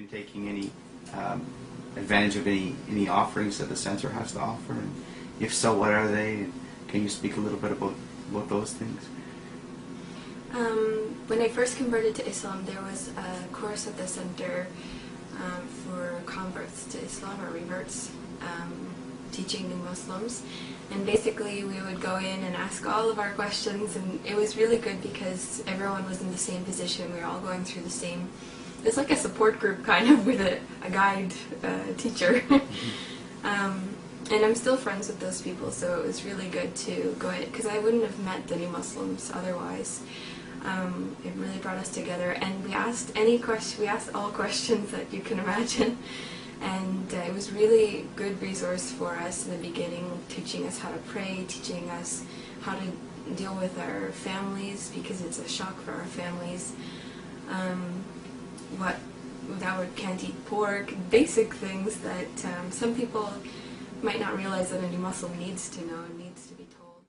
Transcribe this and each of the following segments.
been taking any advantage of any offerings that the center has to offer? And if so, what are they? And can you speak a little bit about those things? When I first converted to Islam, there was a course at the center for converts to Islam, or reverts, teaching new Muslims. And basically we would go in and ask all of our questions, and it was really good because everyone was in the same position. We were all going through the same, it's like a support group kind of, with a guide teacher. And I'm still friends with those people, so it was really good to go in, because I wouldn't have met the new Muslims otherwise. It really brought us together, and we asked all questions that you can imagine. And it was really good resource for us in the beginning, teaching us how to pray, teaching us how to deal with our families, because it's a shock for our families. Can't eat pork, basic things that some people might not realize that a new Muslim needs to know and needs to be told.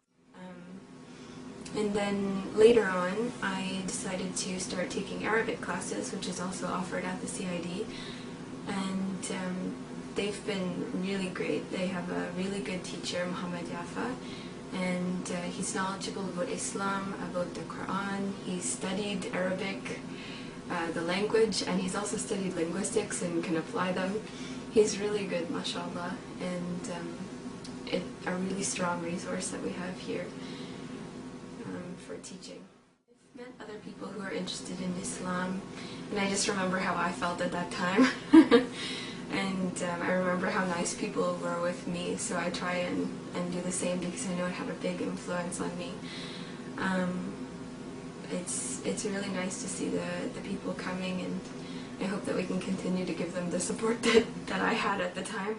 And then later on, I decided to start taking Arabic classes, which is also offered at the CID. And they've been really great. They have a really good teacher, Muhammad Yafa, and he's knowledgeable about Islam, about the Quran. He's studied Arabic, the language, and he's also studied linguistics and can apply them. He's really good, mashallah, and a really strong resource that we have here for teaching. I've met other people who are interested in Islam, and I just remember how I felt at that time. And I remember how nice people were with me, so I try and do the same, because I know it had a big influence on me. It's really nice to see the people coming, and I hope that we can continue to give them the support that I had at the time.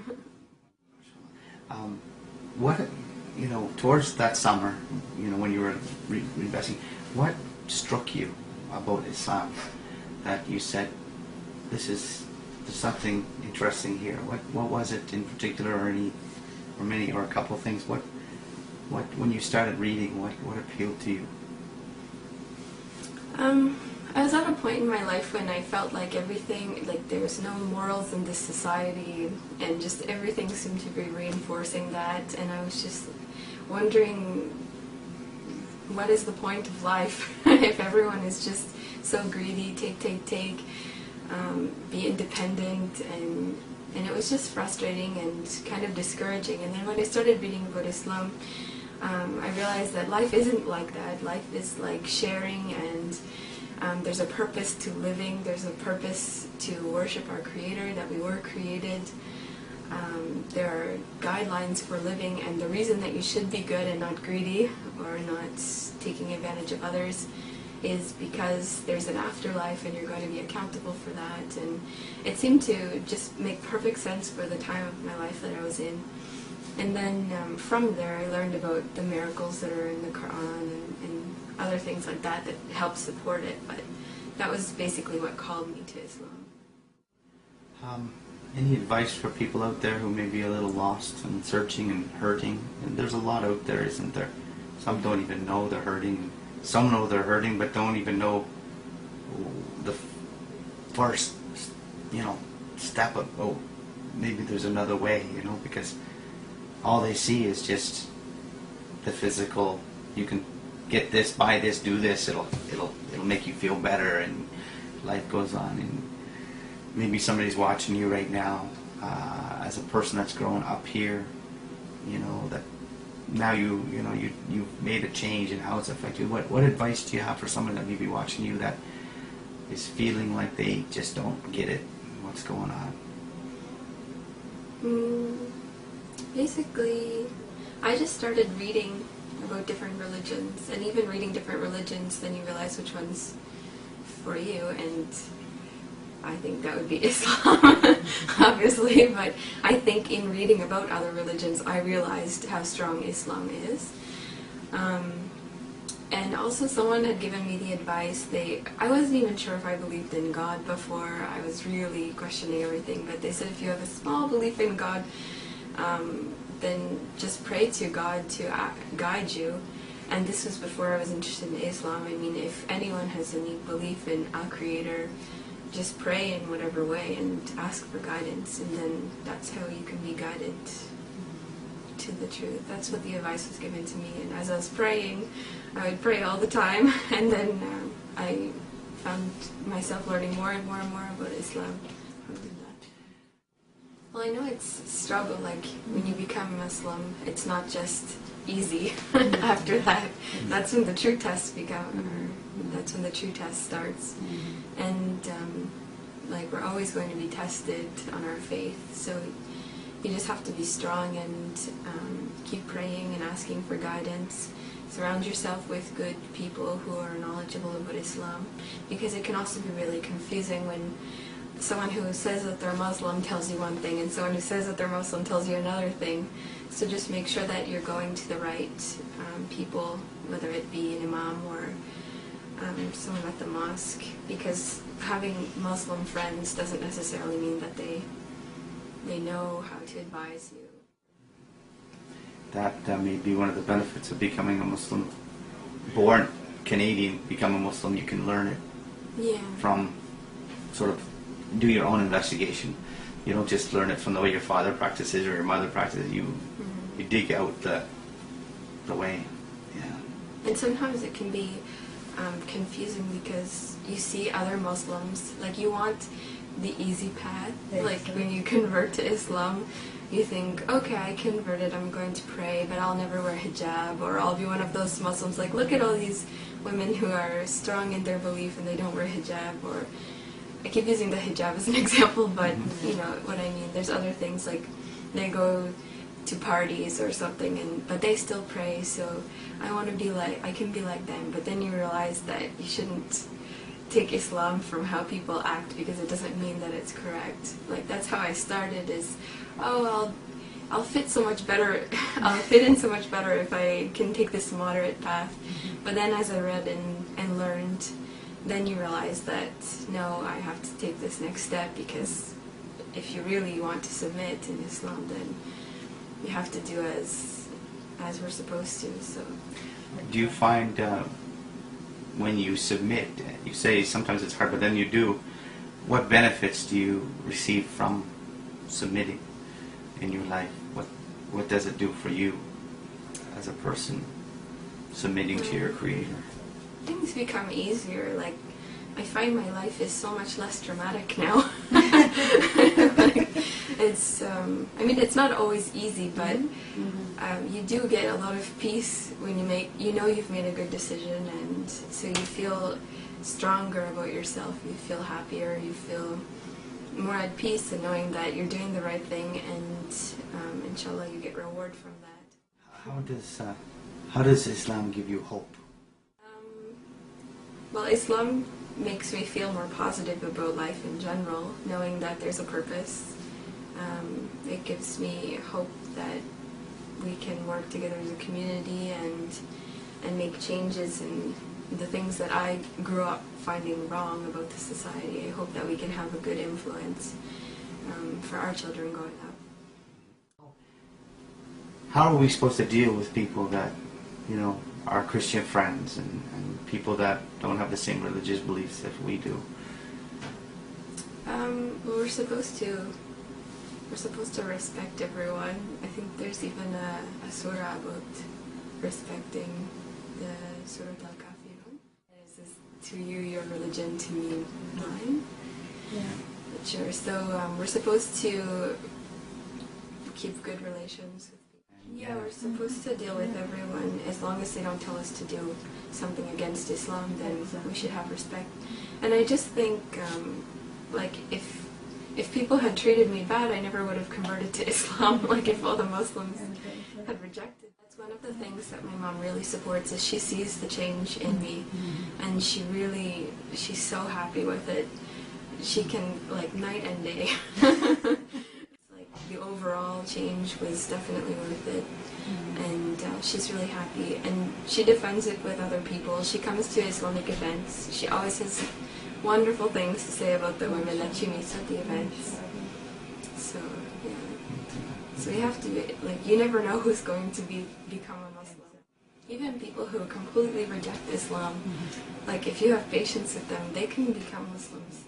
Towards that summer, when you were investing, what struck you about Islam that you said, there's something interesting here? What was it in particular, or a couple of things? What when you started reading, what appealed to you? I was at a point in my life when I felt like everything, like there was no morals in this society, and just everything seemed to be reinforcing that, and I was just wondering, what is the point of life if everyone is just so greedy, take, be independent, and it was just frustrating and kind of discouraging. And then when I started reading about Islam, I realized that life isn't like that. Life is like sharing, and there's a purpose to living, there's a purpose to worship our Creator, that we were created. There are guidelines for living, and the reason that you should be good and not greedy or not taking advantage of others is because there's an afterlife and you're going to be accountable for that. And it seemed to just make perfect sense for the time of my life that I was in. And then from there I learned about the miracles that are in the Quran and other things like that help support it, but that was basically what called me to Islam. Any advice for people out there who may be a little lost and searching and hurting? And there's a lot out there, isn't there? Some don't even know they're hurting. Some know they're hurting but don't even know the first, step of, maybe there's another way, because all they see is just the physical. You can get this, buy this, do this, it'll make you feel better, and life goes on. And maybe somebody's watching you right now as a person that's grown up here, that now you've made a change and how it's affected you. What advice do you have for someone that may be watching you that is feeling like they just don't get it, what's going on? Basically, I just started reading about different religions, and even reading different religions, then you realize which one's for you, and I think that would be Islam, obviously, but I think in reading about other religions I realized how strong Islam is. And also someone had given me the advice, I wasn't even sure if I believed in God before, I was really questioning everything, but they said if you have a small belief in God, then just pray to God to guide you. And this was before I was interested in Islam. I mean, if anyone has any belief in a Creator, just pray in whatever way and ask for guidance, and then that's how you can be guided to the truth. That's what the advice was given to me, and as I was praying, I would pray all the time, and then I found myself learning more and more and more about Islam. Well, I know it's a struggle, like when you become a Muslim, it's not just easy after that. That's when the true test that's when the true test starts. And like we're always going to be tested on our faith, so you just have to be strong and keep praying and asking for guidance. Surround yourself with good people who are knowledgeable about Islam, because it can also be really confusing when someone who says that they're Muslim tells you one thing and someone who says that they're Muslim tells you another thing. So just make sure that you're going to the right people, whether it be an imam or someone at the mosque, because having Muslim friends doesn't necessarily mean that they know how to advise you. That may be one of the benefits of becoming a Muslim. Born Canadian, become a Muslim, you can learn it from sort of do your own investigation. You don't just learn it from the way your father practices or your mother practices. You dig out the way. Yeah. And sometimes it can be confusing because you see other Muslims, like you want the easy path. Like when you convert to Islam, you think, okay, I converted, I'm going to pray, but I'll never wear hijab, or I'll be one of those Muslims. Like, look at all these women who are strong in their belief and they don't wear hijab, or I keep using the hijab as an example, but you know what I mean. There's other things, like they go to parties or something, but they still pray. So I want to be like, I can be like them. But then you realize that you shouldn't take Islam from how people act, because it doesn't mean that it's correct. Like that's how I started. Is I'll fit so much better. I'll fit in so much better if I can take this moderate path. But then as I read and learned, then you realize that, no, I have to take this next step, because if you really want to submit in Islam, then you have to do as we're supposed to. So, do you find when you submit, you say sometimes it's hard, but then you do, what benefits do you receive from submitting in your life? What does it do for you as a person, submitting to your Creator? Things become easier. Like, I find my life is so much less dramatic now. Like, it's, I mean, it's not always easy, but you do get a lot of peace when you know you've made a good decision, and so you feel stronger about yourself. You feel happier. You feel more at peace in knowing that you're doing the right thing, and inshallah you get reward from that. How does Islam give you hope? Well, Islam makes me feel more positive about life in general, knowing that there's a purpose. It gives me hope that we can work together as a community and make changes in the things that I grew up finding wrong about the society. I hope that we can have a good influence for our children growing up. How are we supposed to deal with people that, are Christian friends and people that don't have the same religious beliefs that we do? Well, we're supposed to respect everyone. I think there's even a surah about respecting the Surah Al-Kafirun. It says, to you your religion, to me mine. Yeah. Sure. So we're supposed to keep good relations with people. Yeah, we're supposed to deal with everyone. As long as they don't tell us to do something against Islam, then we should have respect. And I just think, like, if people had treated me bad, I never would have converted to Islam, like if all the Muslims had rejected. That's one of the things that my mom really supports, is she sees the change in me, and she's so happy with it. She can, like, night and day. Like, the overall change was definitely worth it, and she's really happy, and she defends it with other people. She comes to Islamic events. She always has wonderful things to say about the women that she meets at the events. So, yeah. So you have to be, like, you never know who's going to become a Muslim. Even people who completely reject Islam, like, if you have patience with them, they can become Muslims.